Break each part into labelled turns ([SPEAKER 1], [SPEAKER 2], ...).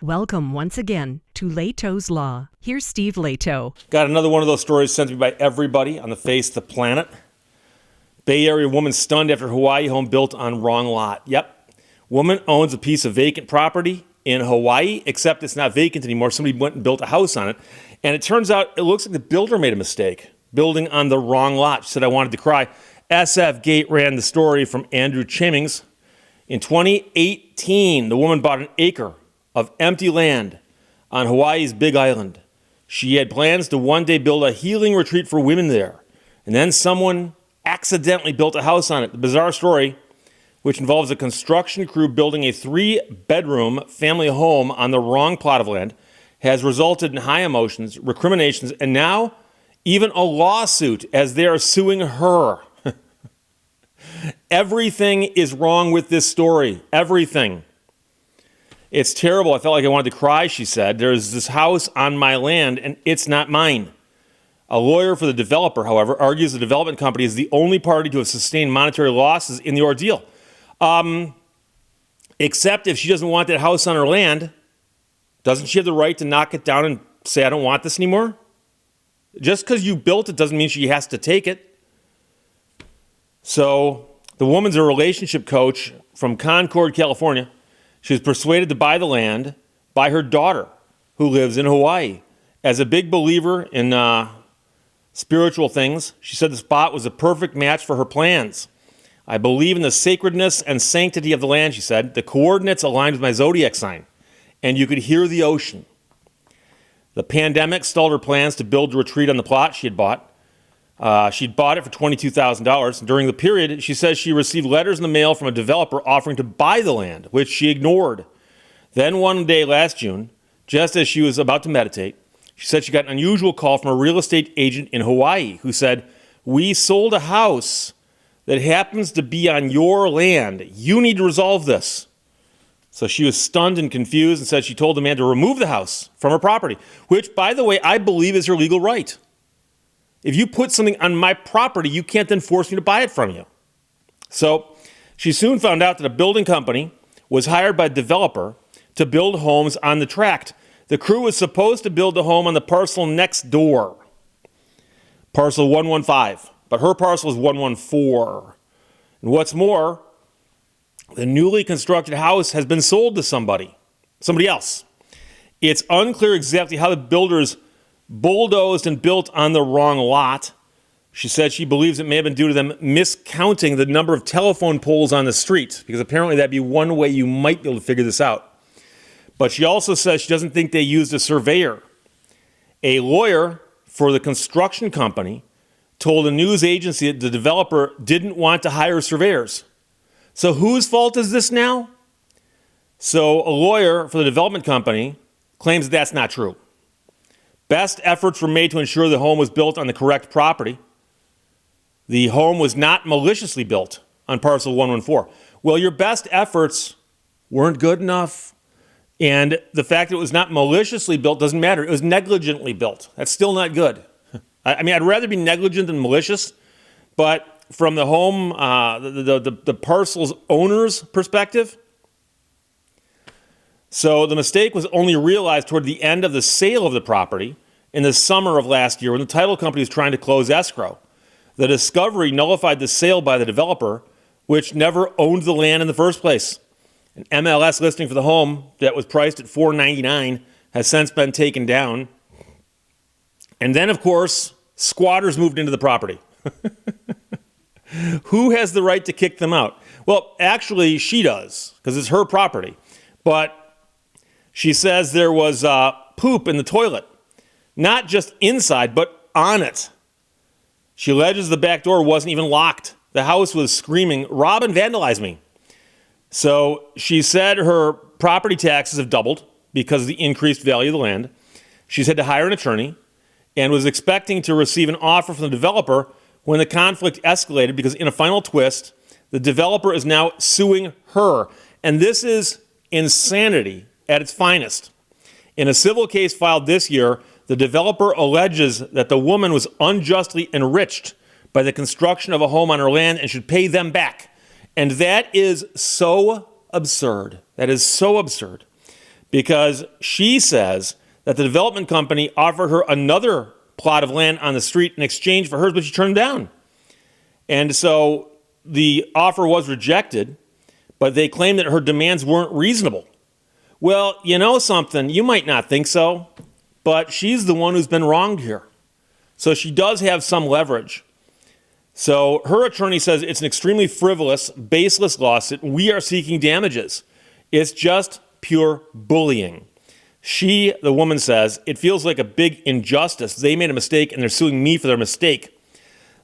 [SPEAKER 1] Welcome once again to Lehto's Law. Here's Steve Lehto.
[SPEAKER 2] Got another one of those stories sent to me by everybody on the face of the planet. Bay Area woman stunned after Hawaii home built on wrong lot. Yep. Woman owns a piece of vacant property in Hawaii, except it's not vacant anymore. Somebody went and built a house on it. And it turns out it looks like the builder made a mistake, building on the wrong lot. She said, "I wanted to cry." SF Gate ran the story from Andrew Chimmings. In 2018, the woman bought an acre of empty land on Hawaii's Big Island. She had plans to one day build a healing retreat for women there. And then someone accidentally built a house on it. The bizarre story, which involves a construction crew building a 3-bedroom family home on the wrong plot of land, has resulted in high emotions, recriminations, and now even a lawsuit as they are suing her. Everything is wrong with this story. Everything. It's terrible. I felt like I wanted to cry, she said. There's this house on my land, and it's not mine. A lawyer for the developer, however, argues the development company is the only party to have sustained monetary losses in the ordeal. Except if she doesn't want that house on her land, doesn't she have the right to knock it down and say, "I don't want this anymore"? Just because you built it doesn't mean she has to take it. So the woman's a relationship coach from Concord, California. She was persuaded to buy the land by her daughter, who lives in Hawaii. As a big believer in spiritual things, she said the spot was a perfect match for her plans. "I believe in the sacredness and sanctity of the land," she said. "The coordinates aligned with my zodiac sign, and you could hear the ocean." The pandemic stalled her plans to build a retreat on the plot she had bought. She'd bought it for $22,000. During the period, she says she received letters in the mail from a developer offering to buy the land, which she ignored. Then one day last June, just as she was about to meditate, she said she got an unusual call from a real estate agent in Hawaii who said, "We sold a house that happens to be on your land. You need to resolve this." So she was stunned and confused and said she told the man to remove the house from her property, which, by the way, I believe is her legal right. If you put something on my property, you can't then force me to buy it from you. So she soon found out that a building company was hired by a developer to build homes on the tract. The crew was supposed to build a home on the parcel next door, parcel 115, but her parcel is 114. And what's more, the newly constructed house has been sold to somebody else. It's unclear exactly how the builders bulldozed and built on the wrong lot. She said she believes it may have been due to them miscounting the number of telephone poles on the street, because apparently that'd be one way you might be able to figure this out. But she also says she doesn't think they used a surveyor. A lawyer for the construction company told a news agency that the developer didn't want to hire surveyors. So whose fault is this now? So a lawyer for the development company claims that that's not true. Best efforts were made to ensure the home was built on the correct property. The home was not maliciously built on parcel 114. Well, your best efforts weren't good enough. And the fact that it was not maliciously built doesn't matter. It was negligently built. That's still not good. I mean, I'd rather be negligent than malicious. But from the home, the parcel's owner's perspective, so the mistake was only realized toward the end of the sale of the property in the summer of last year when the title company was trying to close escrow. The discovery nullified the sale by the developer, which never owned the land in the first place. An MLS listing for the home that was priced at $499 has since been taken down. And then, of course, squatters moved into the property. Who has the right to kick them out? Well, actually, she does, because it's her property. But she says there was poop in the toilet, not just inside, but on it. She alleges the back door wasn't even locked. The house was screaming, "Rob and vandalize me." So she said her property taxes have doubled because of the increased value of the land. She's had to hire an attorney and was expecting to receive an offer from the developer when the conflict escalated, because in a final twist, the developer is now suing her. And this is insanity at its finest. In a civil case filed this year, the developer alleges that the woman was unjustly enriched by the construction of a home on her land and should pay them back. And that is so absurd. That is so absurd. because she says that the development company offered her another plot of land on the street in exchange for hers, but she turned it down. And so the offer was rejected, but they claimed that her demands weren't reasonable. Well, you know something, you might not think so, but she's the one who's been wronged here. So she does have some leverage. So her attorney says it's an extremely frivolous, baseless lawsuit. We are seeking damages. It's just pure bullying. She, the woman, says, it feels like a big injustice. They made a mistake and they're suing me for their mistake.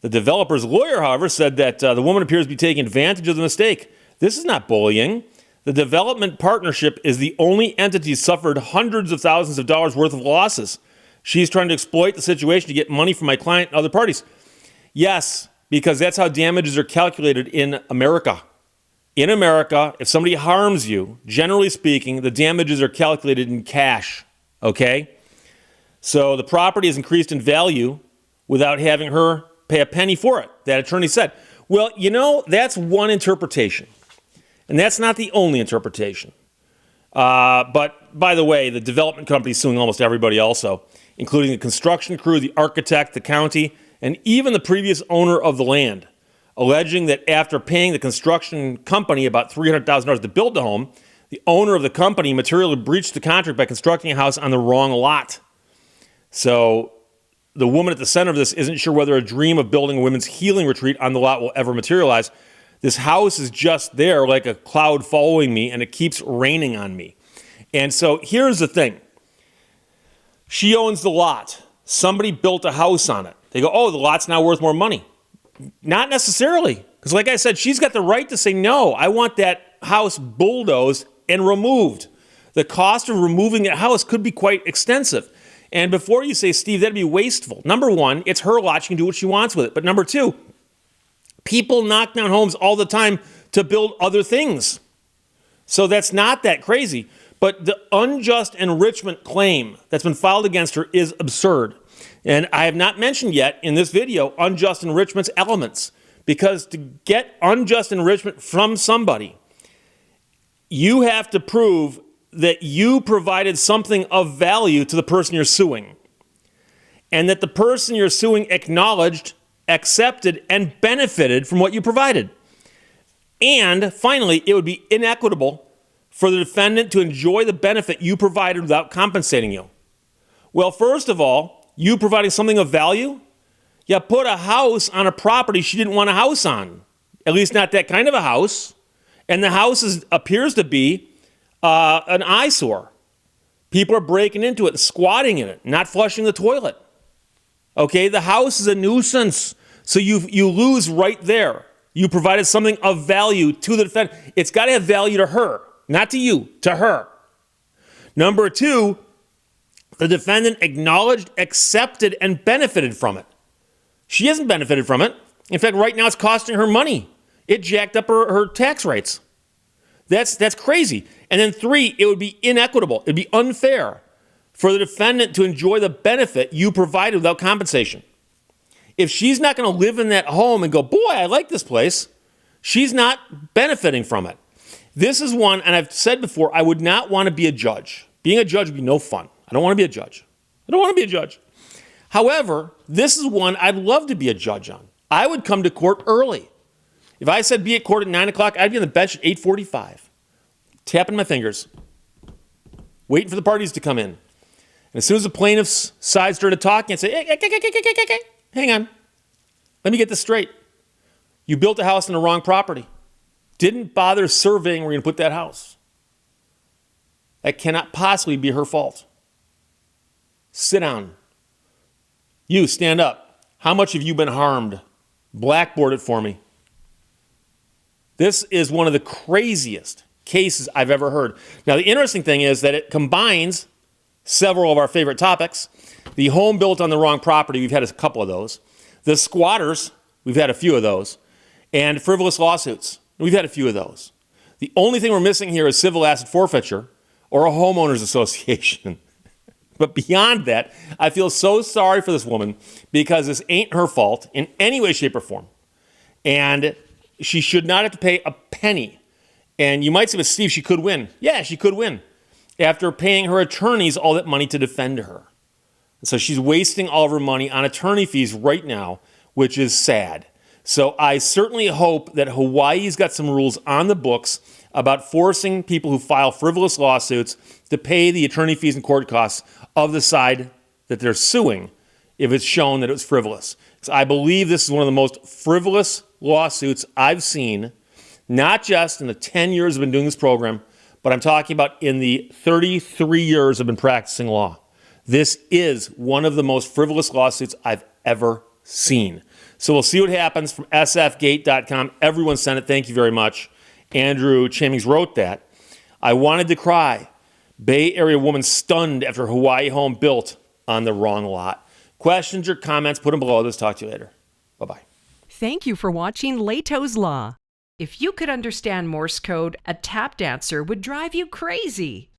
[SPEAKER 2] The developer's lawyer, however, said that the woman appears to be taking advantage of the mistake. This is not bullying. The development partnership is the only entity suffered hundreds of thousands of dollars worth of losses. She's trying to exploit the situation to get money from my client and other parties. Yes, because that's how damages are calculated in America. In America, if somebody harms you, generally speaking, the damages are calculated in cash, okay? So the property is increased in value without having her pay a penny for it, that attorney said. Well, you know, that's one interpretation. And that's not the only interpretation. But by the way, the development company is suing almost everybody also, including the construction crew, the architect, the county, and even the previous owner of the land, alleging that after paying the construction company about $300,000 to build the home, the owner of the company materially breached the contract by constructing a house on the wrong lot. So the woman at the center of this isn't sure whether a dream of building a women's healing retreat on the lot will ever materialize. This house is just there like a cloud following me, and it keeps raining on me. And so here's the thing. She owns the lot. Somebody built a house on it. They go, oh, the lot's now worth more money. Not necessarily. Because like I said, she's got the right to say, no, I want that house bulldozed and removed. The cost of removing that house could be quite extensive. And before you say, Steve, that'd be wasteful. Number one, it's her lot. She can do what she wants with it. But number two, people knock down homes all the time to build other things. So that's not that crazy. But the unjust enrichment claim that's been filed against her is absurd. And I have not mentioned yet in this video unjust enrichment's elements. Because to get unjust enrichment from somebody, you have to prove that you provided something of value to the person you're suing. And that the person you're suing acknowledged, accepted, and benefited from what you provided. And finally, it would be inequitable for the defendant to enjoy the benefit you provided without compensating you. Well, first of all, you providing something of value? You put a house on a property she didn't want a house on. At least not that kind of a house. And the house appears to be an eyesore. People are breaking into it, squatting in it, not flushing the toilet. Okay, the house is a nuisance. So you lose right there. You provided something of value to the defendant. It's got to have value to her, not to you, to her. Number two, the defendant acknowledged, accepted, and benefited from it. She hasn't benefited from it. In fact, right now it's costing her money. It jacked up her tax rates. That's crazy. And then three, it would be inequitable. It'd be unfair for the defendant to enjoy the benefit you provided without compensation. If she's not going to live in that home and go, boy, I like this place, she's not benefiting from it. This is one, and I've said before, I would not want to be a judge. Being a judge would be no fun. I don't want to be a judge. I don't want to be a judge. However, this is one I'd love to be a judge on. I would come to court early. If I said be at court at 9 o'clock, I'd be on the bench at 8:45, tapping my fingers, waiting for the parties to come in. And as soon as the plaintiff's side started talking, I'd say, hey, hang on. Let me get this straight. You built a house on the wrong property. Didn't bother surveying where you're going to put that house. That cannot possibly be her fault. Sit down. You, stand up. How much have you been harmed? Blackboard it for me. This is one of the craziest cases I've ever heard. Now, the interesting thing is that it combines several of our favorite topics. The home built on the wrong property, we've had a couple of those. The squatters, we've had a few of those. And frivolous lawsuits, we've had a few of those. The only thing we're missing here is civil asset forfeiture or a homeowners association. But beyond that, I feel so sorry for this woman because this ain't her fault in any way, shape, or form. And she should not have to pay a penny. And you might say, but Steve, she could win. Yeah, she could win. after paying her attorneys all that money to defend her. So she's wasting all of her money on attorney fees right now, which is sad. So I certainly hope that Hawaii's got some rules on the books about forcing people who file frivolous lawsuits to pay the attorney fees and court costs of the side that they're suing if it's shown that it was frivolous. So I believe this is one of the most frivolous lawsuits I've seen, not just in the 10 years I've been doing this program, but I'm talking about in the 33 years I've been practicing law. This is one of the most frivolous lawsuits I've ever seen. So we'll see what happens from sfgate.com. Everyone sent it. Thank you very much. Andrew Chamings wrote that. I wanted to cry. Bay Area woman stunned after Hawaii home built on the wrong lot. Questions or comments, put them below. Let's talk to you later. Bye-bye.
[SPEAKER 1] Thank you for watching Lehto's Law. If you could understand Morse code, a tap dancer would drive you crazy.